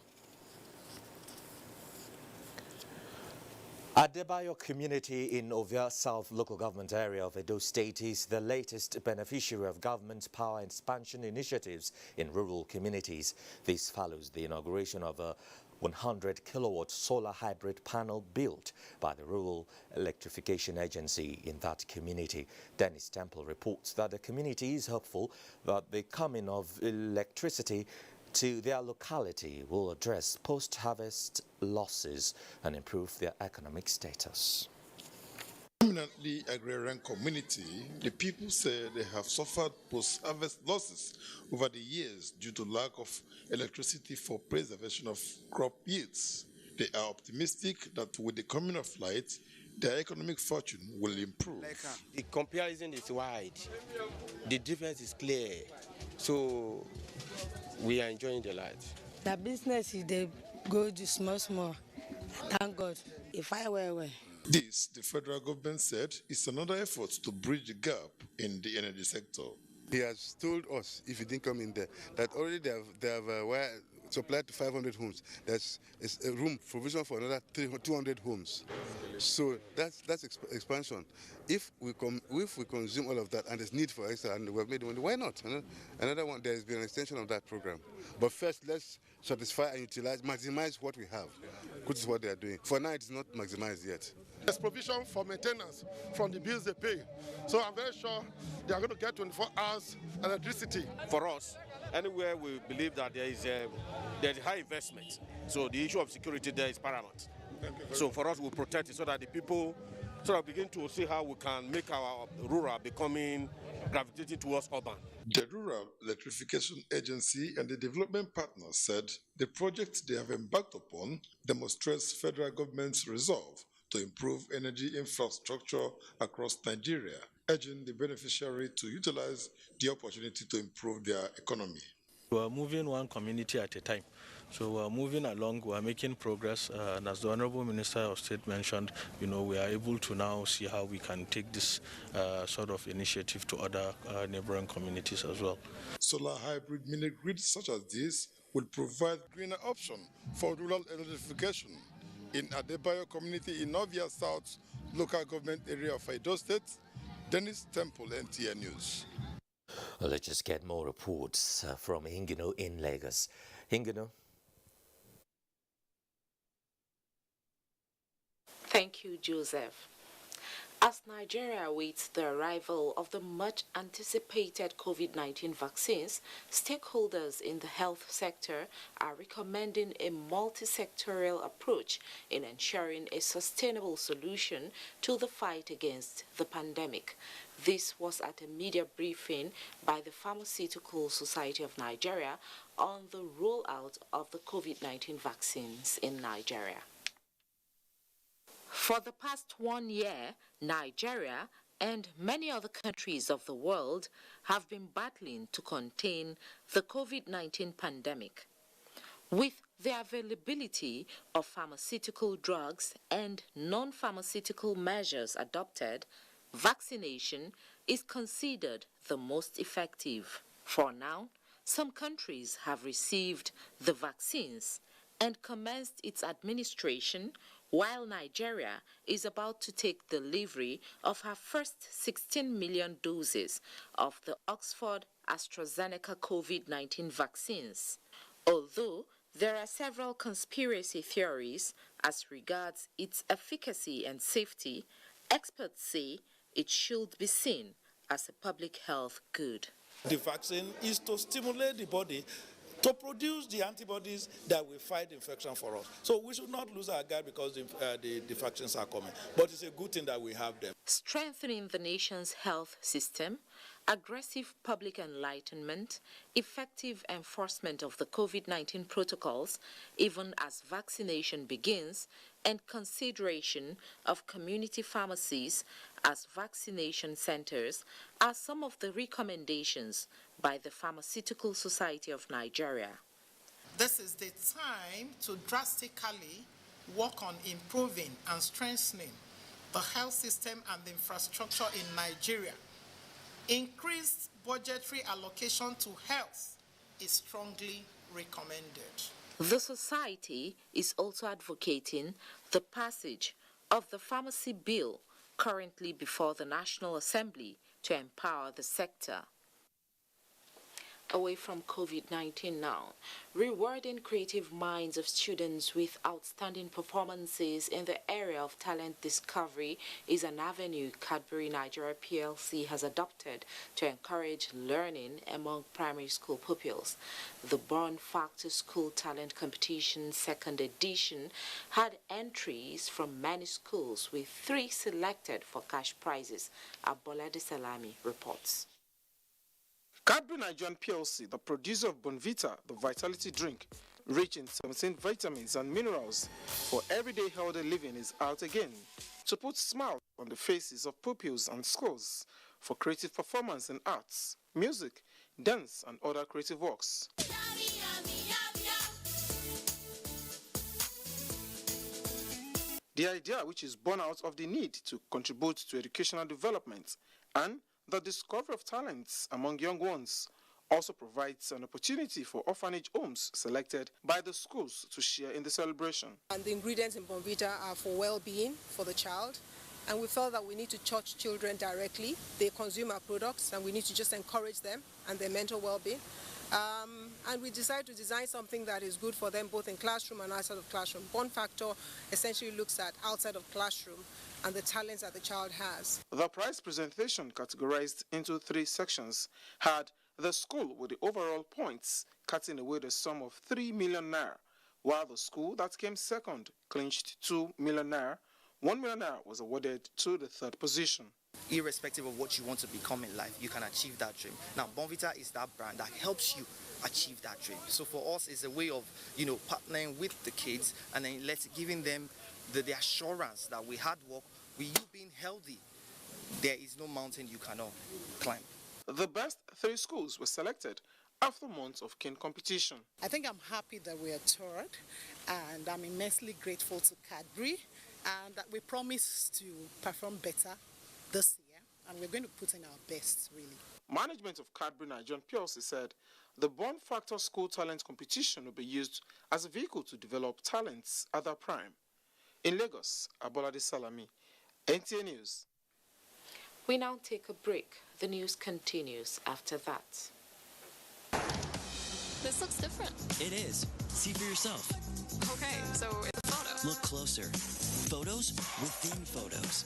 Adebayo community in Ovia South local government area of Edo State is the latest beneficiary of government power expansion initiatives in rural communities. This follows the inauguration of a 100 kilowatt solar hybrid panel built by the Rural Electrification Agency in that community. Dennis Temple reports that the community is hopeful that the coming of electricity to their locality will address post-harvest losses and improve their economic status. Predominantly agrarian community, the people say they have suffered post-harvest losses over the years due to lack of electricity for preservation of crop yields. They are optimistic that with the coming of light, their economic fortune will improve. The comparison is wide. The difference is clear. So we are enjoying the light. The business is they go to small. Thank God. If I were. This, the federal government said, is another effort to bridge the gap in the energy sector. He has told us, if he didn't come in there, that already they have supplied to 500 homes. There's a room provision for another 200 homes. So that's expansion. If we consume all of that and there's need for extra and we've made money, why not? Another one, there has been an extension of that program. But first, let's satisfy and utilize, maximize what we have, which is what they are doing. For now, it's not maximized yet. There's provision for maintenance from the bills they pay. So I'm very sure they are going to get 24 hours electricity. For us, anywhere we believe that there's high investment. So the issue of security there is paramount. So for us, we protect it so that the people sort of begin to see how we can make our rural becoming gravitating towards urban. The Rural Electrification Agency and the development partners said the project they have embarked upon demonstrates federal government's resolve to improve energy infrastructure across Nigeria, urging the beneficiary to utilize the opportunity to improve their economy. We are moving one community at a time. So we are moving along, we are making progress, and as the Honorable Minister of State mentioned, we are able to now see how we can take this sort of initiative to other neighboring communities as well. Solar hybrid mini-grids such as this will provide greener option for rural electrification. In Adebayo community in Ovia South local government area of Edo State, Dennis Temple, NTA News. Well, let's just get more reports from Hingino in Lagos. Hingino. Thank you, Joseph. As Nigeria awaits the arrival of the much-anticipated COVID-19 vaccines, stakeholders in the health sector are recommending a multi-sectorial approach in ensuring a sustainable solution to the fight against the pandemic. This was at a media briefing by the Pharmaceutical Society of Nigeria on the rollout of the COVID-19 vaccines in Nigeria. For the past 1 year, Nigeria and many other countries of the world have been battling to contain the COVID-19 pandemic. With the availability of pharmaceutical drugs and non-pharmaceutical measures adopted, vaccination is considered the most effective. For now, some countries have received the vaccines and commenced its administration, while Nigeria is about to take delivery of her first 16 million doses of the Oxford AstraZeneca COVID-19 vaccines. Although there are several conspiracy theories as regards its efficacy and safety, experts say it should be seen as a public health good. The vaccine is to stimulate the body to produce the antibodies that will fight infection for us. So we should not lose our guard because the vaccines are coming. But it's a good thing that we have them. Strengthening the nation's health system, aggressive public enlightenment, effective enforcement of the COVID-19 protocols, even as vaccination begins, and consideration of community pharmacies as vaccination centers are some of the recommendations by the Pharmaceutical Society of Nigeria. This is the time to drastically work on improving and strengthening the health system and the infrastructure in Nigeria. Increased budgetary allocation to health is strongly recommended. The Society is also advocating the passage of the Pharmacy Bill currently before the National Assembly to empower the sector. Away from COVID-19 now, rewarding creative minds of students with outstanding performances in the area of talent discovery is an avenue Cadbury Nigeria PLC has adopted to encourage learning among primary school pupils. The Born Factor School Talent Competition second edition had entries from many schools, with 3 selected for cash prizes. Abolade Salami reports. Cadbury Nigerian PLC, the producer of Bonvita, the vitality drink, rich in 17 vitamins and minerals for everyday healthy living, is out again to put smiles on the faces of pupils and schools for creative performance in arts, music, dance, and other creative works. The idea, which is born out of the need to contribute to educational development and the discovery of talents among young ones, also provides an opportunity for orphanage homes selected by the schools to share in the celebration. And the ingredients in Bonvita are for well-being for the child, and we felt that we need to touch children directly. They consume our products, and we need to just encourage them and their mental well-being. And we decided to design something that is good for them both in classroom and outside of classroom. Born Factor essentially looks at outside of classroom and the talents that the child has. The prize presentation, categorized into 3 sections, had the school with the overall points cutting away the sum of 3 million naira, while the school that came second clinched 2 million naira. 1 million naira was awarded to the 3rd position. Irrespective of what you want to become in life, you can achieve that dream. Now, Bonvita is that brand that helps you achieve that dream. So for us, it's a way of, partnering with the kids and then giving them the assurance that with hard work, with you being healthy, there is no mountain you cannot climb. The best 3 schools were selected after months of keen competition. I think I'm happy that we are 3rd, and I'm immensely grateful to Cadbury, and that we promise to perform better this year, and we're going to put in our best, really. Management of Cadbury Nigerian PLC said the Born Factor School Talent Competition will be used as a vehicle to develop talents at their prime. In Lagos, Abolade Salami, NTA News. We now take a break. The news continues after that. This looks different. It is. See for yourself. Okay, so it's a photo. Look closer. Photos within photos.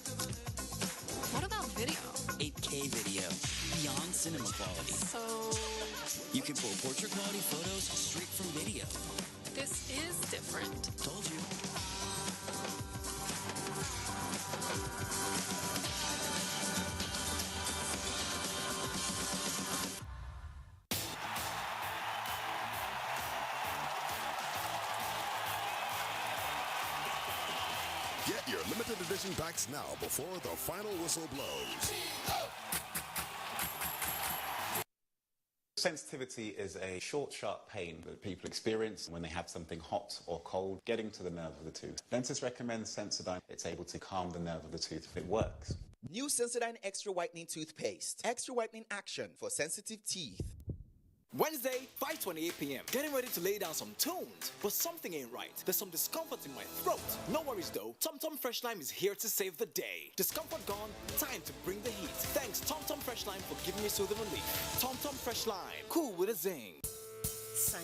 What about video? 8K video. Beyond cinema quality. So you can pull portrait quality photos straight from video. This is different. Told you. Get your limited edition packs now before the final whistle blows. Sensitivity is a short, sharp pain that people experience when they have something hot or cold getting to the nerve of the tooth. Dentists recommend Sensodyne. It's able to calm the nerve of the tooth. It works. New Sensodyne Extra Whitening Toothpaste. Extra whitening action for sensitive teeth. Wednesday, 5:28 p.m. Getting ready to lay down some tunes, but something ain't right. There's some discomfort in my throat. No worries though, TomTom Fresh Lime is here to save the day. Discomfort gone, time to bring the heat. Thanks TomTom Fresh Lime for giving me soothing relief. TomTom Fresh Lime, cool with a zing. Son,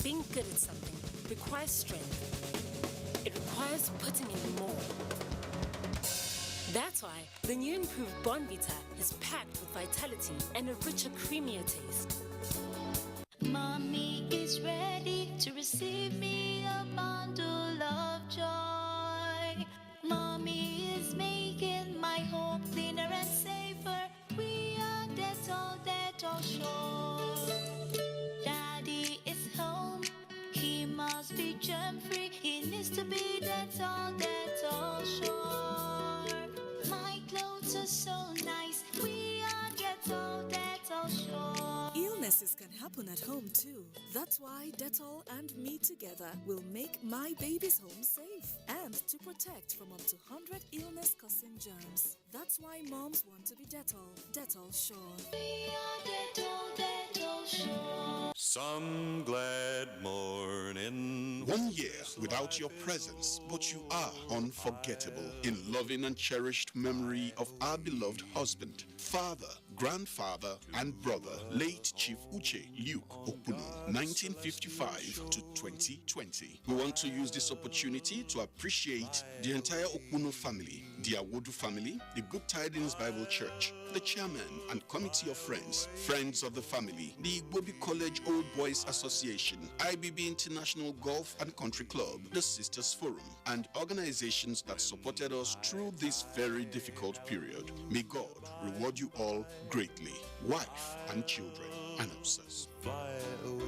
being good at something requires strength. It requires putting in more. That's why the new improved Bonvita is packed with vitality and a richer, creamier taste. Mommy is ready to receive me a bundle of joy. Mommy is making my home cleaner and safer. We are Dettol sure. Daddy is home. He must be germ-free. He needs to be Dettol sure. My clothes are so nice. We are Dettol sure. Illnesses can happen at home too. That's why Dettol and me together will make my baby's home safe and to protect from up to 100 illness-causing germs. That's That's why moms want to be Dettol. Dettol Sure. We are Dettol Sure. Some glad morning. 1 year without your presence, but you are unforgettable in loving and cherished memory of our beloved husband, father, grandfather, and brother, late Chief Uche Luke Okunu, 1955 to 2020. We want to use this opportunity to appreciate the entire Okunu family, the Awodu family, the Good Tidings Bible Church, the chairman and committee of friends of the family, the Igbobi College Old Boys Association, IBB International Golf and Country Club, the Sisters Forum, and organizations that supported us through this very difficult period. May God reward you all greatly, wife and children. Announcers. Fly away.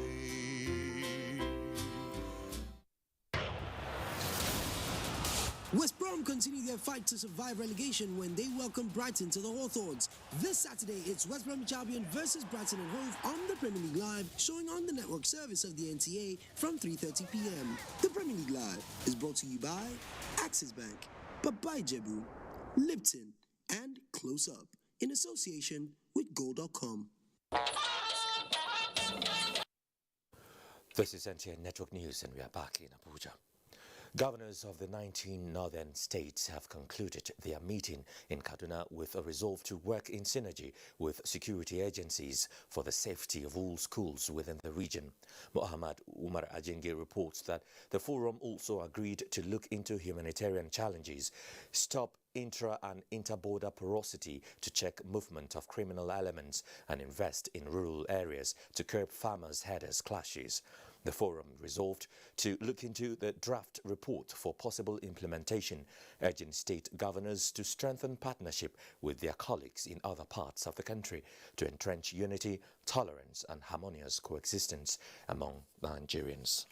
West Brom continue their fight to survive relegation when they welcome Brighton to the Hawthorns. This Saturday, it's West Bromwich Albion versus Brighton and Hove on the Premier League Live, showing on the network service of the NTA from 3:30 p.m. The Premier League Live is brought to you by Axis Bank, Babai Jebu, Lipton, and Close Up, in association with Go.com. This is NTA Network News, and we are back in Abuja. Governors of the 19 northern states have concluded their meeting in Kaduna with a resolve to work in synergy with security agencies for the safety of all schools within the region. Muhammad Umar Ajenge reports that the forum also agreed to look into humanitarian challenges, stop intra- and inter-border porosity to check movement of criminal elements, and invest in rural areas to curb farmers-herders clashes. The forum resolved to look into the draft report for possible implementation, urging state governors to strengthen partnership with their colleagues in other parts of the country to entrench unity, tolerance and harmonious coexistence among Nigerians.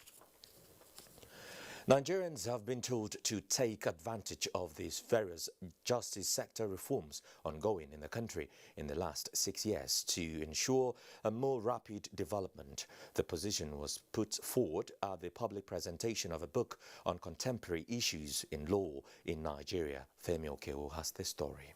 Nigerians have been told to take advantage of these various justice sector reforms ongoing in the country in the last 6 years to ensure a more rapid development. The position was put forward at the public presentation of a book on contemporary issues in law in Nigeria. Femi Okeo has the story.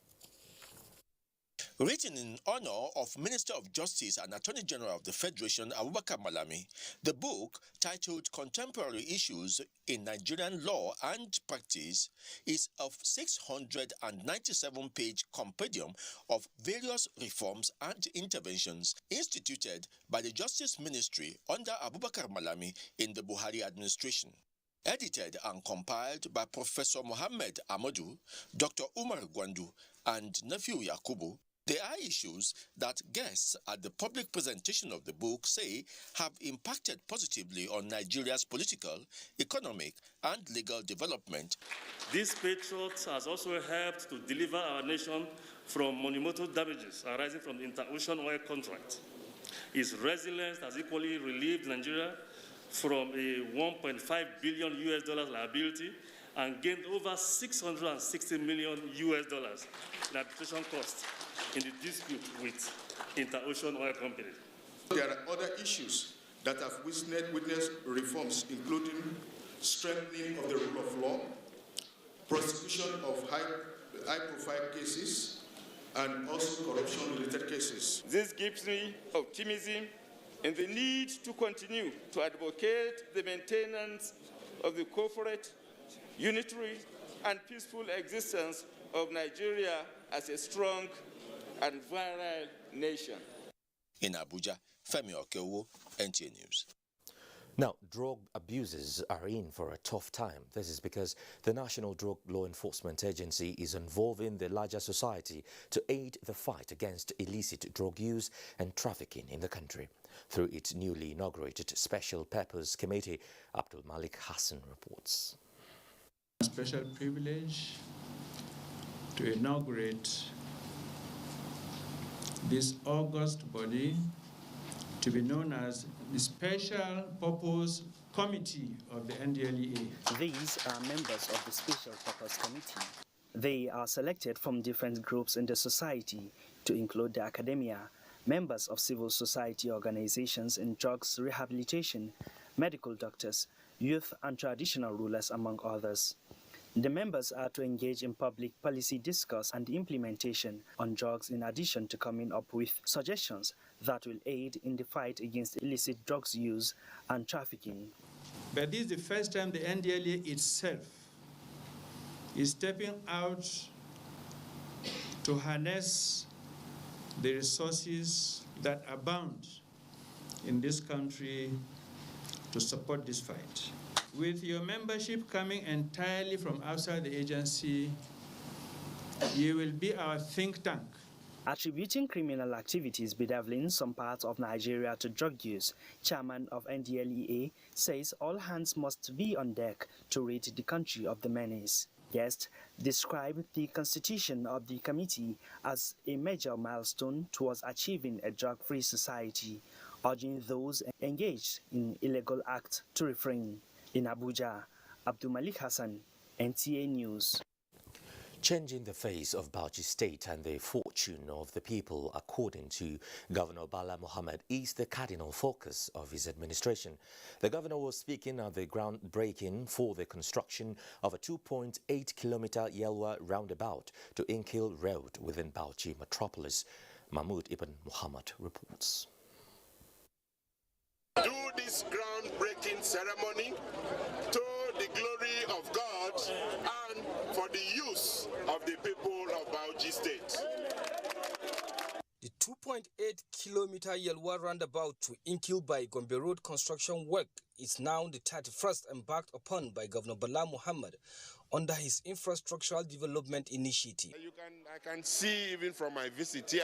Written in honor of Minister of Justice and Attorney General of the Federation, Abubakar Malami, the book, titled Contemporary Issues in Nigerian Law and Practice, is a 697-page compendium of various reforms and interventions instituted by the Justice Ministry under Abubakar Malami in the Buhari administration. Edited and compiled by Professor Mohammed Amadu, Dr. Umar Gwandu, and Nephew Yakubu, there are issues that guests at the public presentation of the book say have impacted positively on Nigeria's political, economic, and legal development. This patriot has also helped to deliver our nation from monumental damages arising from the inter-ocean oil contract. His resilience has equally relieved Nigeria from a $1.5 billion liability and gained over $660 million in arbitration costs in the dispute with inter-ocean oil companies. There are other issues that have witnessed reforms, including strengthening of the rule of law, prosecution of high-profile cases, and also corruption-related cases. This gives me optimism in the need to continue to advocate the maintenance of the corporate, unitary, and peaceful existence of Nigeria as a strong and virile nation. In Abuja, Femi Okewo, NTA News. Now, drug abusers are in for a tough time. This is because the National Drug Law Enforcement Agency is involving the larger society to aid the fight against illicit drug use and trafficking in the country. Through its newly inaugurated Special Purpose Committee, Abdul Malik Hassan reports. A special privilege to inaugurate this august body to be known as the Special Purpose Committee of the NDLEA. These are members of the Special Purpose Committee. They are selected from different groups in the society to include the academia, members of civil society organizations in drugs rehabilitation, medical doctors, youth and traditional rulers, among others. The members are to engage in public policy discourse and implementation on drugs in addition to coming up with suggestions that will aid in the fight against illicit drugs use and trafficking. But this is the first time the NDLEA itself is stepping out to harness the resources that abound in this country to support this fight. With your membership coming entirely from outside the agency, you will be our think tank. Attributing criminal activities bedeviling some parts of Nigeria to drug use, chairman of NDLEA says all hands must be on deck to rid the country of the menace. Guests described the constitution of the committee as a major milestone towards achieving a drug-free society, urging those engaged in illegal acts to refrain. In Abuja, Abdul Malik Hassan, NTA News. Changing the face of Bauchi State and the fortune of the people, according to Governor Bala Mohammed, is the cardinal focus of his administration. The governor was speaking at the groundbreaking for the construction of a 2.8-kilometer Yelwa roundabout to Inkil Road within Bauchi metropolis. Mahmoud Ibn Muhammad reports. Do this groundbreaking ceremony to the glory of God and for the use of the people of Bauchi State. The 2.8-kilometer Yelwa roundabout to Inkil by Gombe Road construction work is now the 31st embarked upon by Governor Bala Mohammed under his infrastructural development initiative. I can see even from my visit here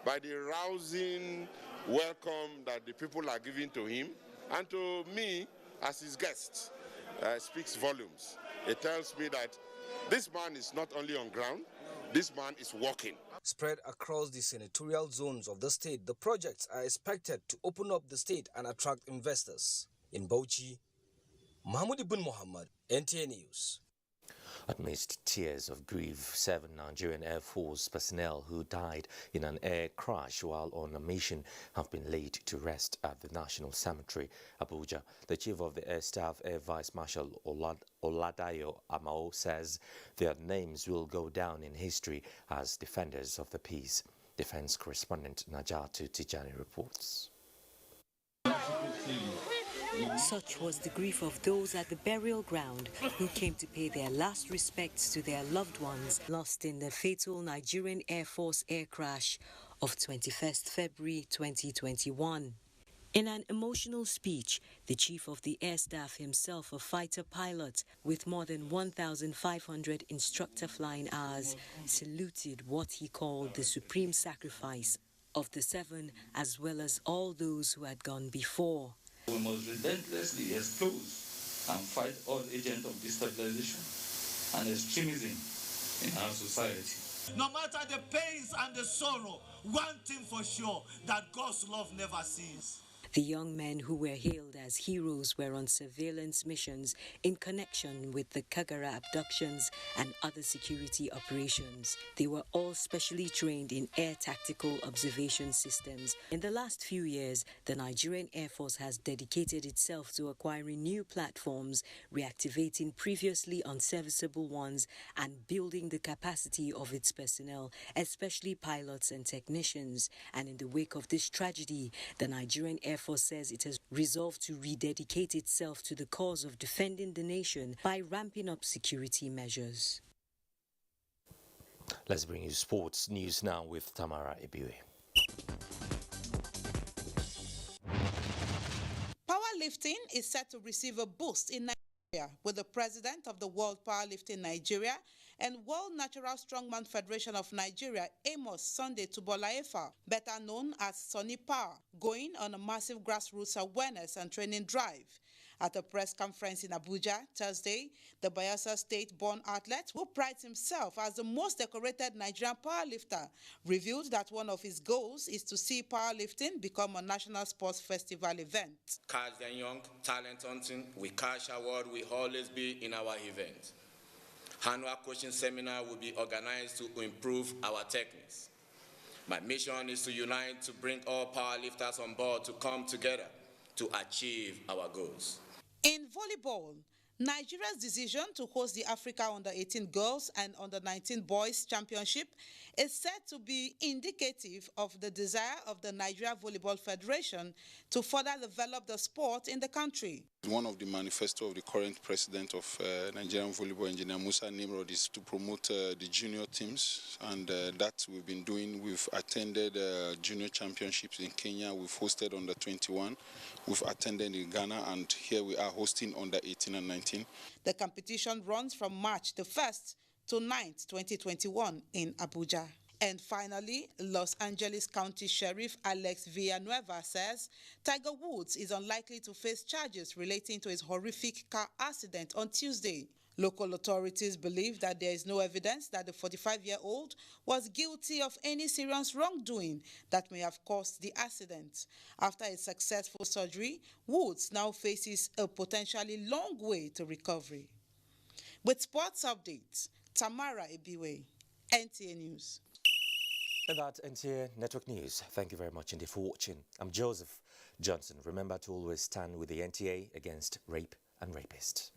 by the rousing welcome that the people are giving to him and to me as his guest speaks volumes. It tells me that this man is not only on ground, this man is walking. Spread across the senatorial zones of the state, the projects are expected to open up the state and attract investors. In Bauchi, Mahmoud Ibn Muhammad, NTA News. Amidst tears of grief, 7 Nigerian Air Force personnel who died in an air crash while on a mission have been laid to rest at the National Cemetery, Abuja. The Chief of the Air Staff, Air Vice Marshal Oladayo Amao, says their names will go down in history as defenders of the peace. Defense correspondent Najatu Tijani reports. Such was the grief of those at the burial ground who came to pay their last respects to their loved ones lost in the fatal Nigerian Air Force air crash of 21st February 2021. In an emotional speech, the Chief of the Air Staff, himself a fighter pilot with more than 1,500 instructor flying hours, saluted what he called the supreme sacrifice of the 7 as well as all those who had gone before. We must relentlessly expose and fight all agents of destabilization and extremism in our society. No matter the pains and the sorrow, one thing for sure, that God's love never ceases. The young men who were hailed as heroes were on surveillance missions in connection with the Kagara abductions and other security operations. They were all specially trained in air tactical observation systems. In the last few years, the Nigerian Air Force has dedicated itself to acquiring new platforms, reactivating previously unserviceable ones, and building the capacity of its personnel, especially pilots and technicians. And in the wake of this tragedy, the Nigerian Air Force says it has resolved to rededicate itself to the cause of defending the nation by ramping up security measures. Let's bring you sports news now with Tamara Ibiwe. Powerlifting is set to receive a boost in Nigeria, with the president of the World Powerlifting Nigeria and World Natural Strongman Federation of Nigeria, Amos Sunday Tubolaefa, better known as Sonny Power, going on a massive grassroots awareness and training drive. At a press conference in Abuja Thursday, the Bayelsa State-born athlete, who prides himself as the most decorated Nigerian powerlifter, revealed that one of his goals is to see powerlifting become a national sports festival event. Catch the young, talent hunting, we cash award will always be in our event. Annual coaching seminar will be organized to improve our techniques. My mission is to unite to bring all powerlifters on board to come together to achieve our goals. In volleyball, Nigeria's decision to host the Africa Under-18 Girls and Under-19 Boys Championship is said to be indicative of the desire of the Nigeria Volleyball Federation to further develop the sport in the country. One of the manifesto of the current president of Nigerian Volleyball, Engineer Musa Nimrod, is to promote the junior teams, and that we've been doing. We've attended junior championships in Kenya, we've hosted under-21, we've attended in Ghana, and here we are hosting under-18 and 19. The competition runs from March the 1st to 9th, 2021 in Abuja. And finally, Los Angeles County Sheriff Alex Villanueva says Tiger Woods is unlikely to face charges relating to his horrific car accident on Tuesday. Local authorities believe that there is no evidence that the 45-year-old was guilty of any serious wrongdoing that may have caused the accident. After a successful surgery, Woods now faces a potentially long way to recovery. With sports updates, Tamara Ebiwe, NTA News. And that's NTA Network News. Thank you very much indeed for watching. I'm Joseph Johnson. Remember to always stand with the NTA against rape and rapists.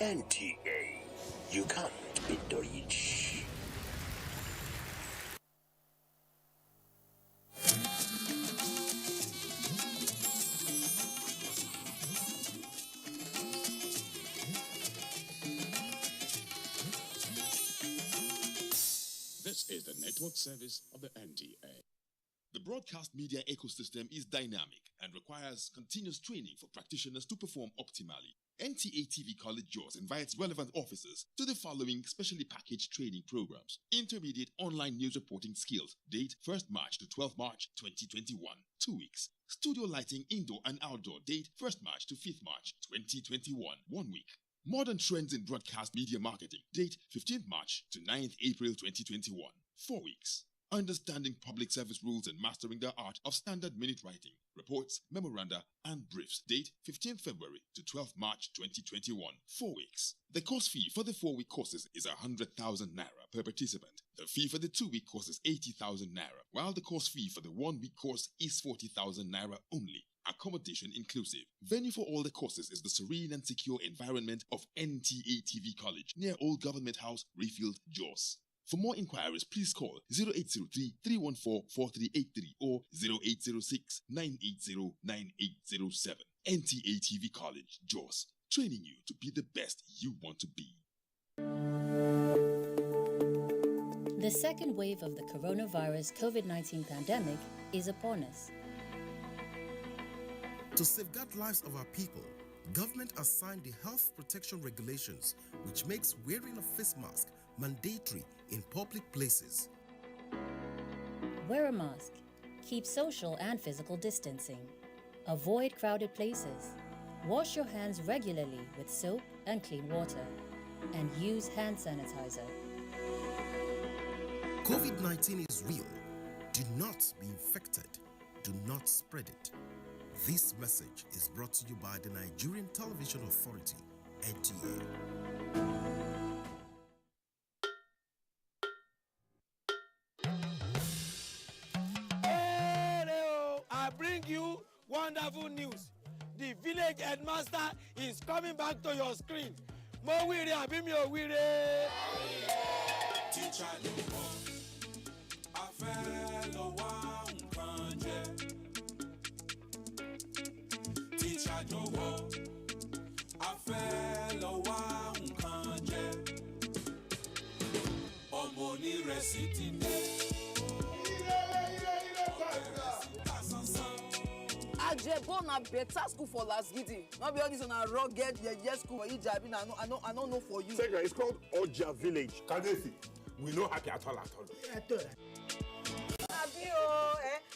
NTA, you can't beat the rich. This is the network service of the NTA. The broadcast media ecosystem is dynamic and requires continuous training for practitioners to perform optimally. NTA TV College Jos invites relevant officers to the following specially packaged training programs. Intermediate online news reporting skills. Date 1st March to 12th March 2021. 2 weeks. Studio lighting indoor and outdoor. Date 1st March to 5th March 2021. 1 week. Modern trends in broadcast media marketing. Date 15th March to 9th April 2021. 4 weeks. Understanding public service rules and mastering the art of standard minute writing, reports, memoranda, and briefs. Date 15th February to 12th March 2021. 4 weeks. The course fee for the 4-week courses is 100,000 naira per participant. The fee for the 2-week course is 80,000 naira, while the course fee for the 1-week course is 40,000 naira only. Accommodation inclusive. Venue for all the courses is the serene and secure environment of NTA TV College near Old Government House, Rayfield, Jos. For more inquiries, please call 0803-314-4383 or 0806-980-9807. NTA TV College, Jos, training you to be the best you want to be. The second wave of the coronavirus COVID-19 pandemic is upon us. To safeguard lives of our people, government has signed the Health Protection Regulations, which makes wearing a face mask mandatory in public places. Wear a mask. Keep social and physical distancing. Avoid crowded places. Wash your hands regularly with soap and clean water. And use hand sanitizer. COVID-19 is real. Do not be infected. Do not spread it. This message is brought to you by the Nigerian Television Authority, NTA. I bring you wonderful news. The village headmaster is coming back to your screen. Mo wire abi mi o wire. Teacher ni mo, a fẹ́ lọ wá nǹkan jẹ. Ajebo na better school for last gidi. Not be all this on a rugged school for Ijabi. I don't know for you. Second, it's called Oja Village. Kadesi. We know happy at all.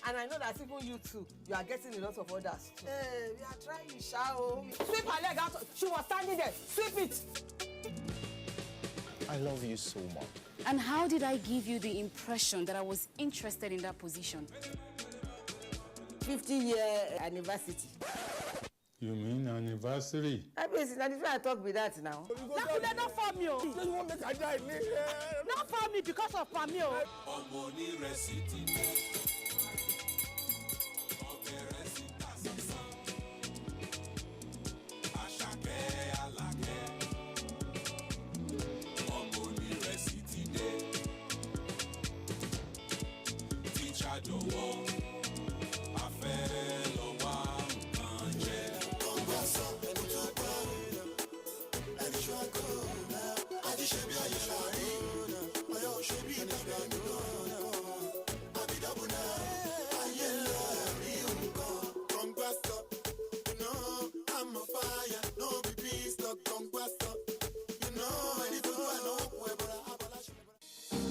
And I know that even you too, you are getting a lot of orders too. Hey, we are trying, shall sweep her leg out. She was standing there. Sweep it. I love you so much. And how did I give you the impression that I was interested in that position? 50-year anniversary. You mean anniversary? I mean, that's why I talk with that now. Not for me. Not for me because of Pamio.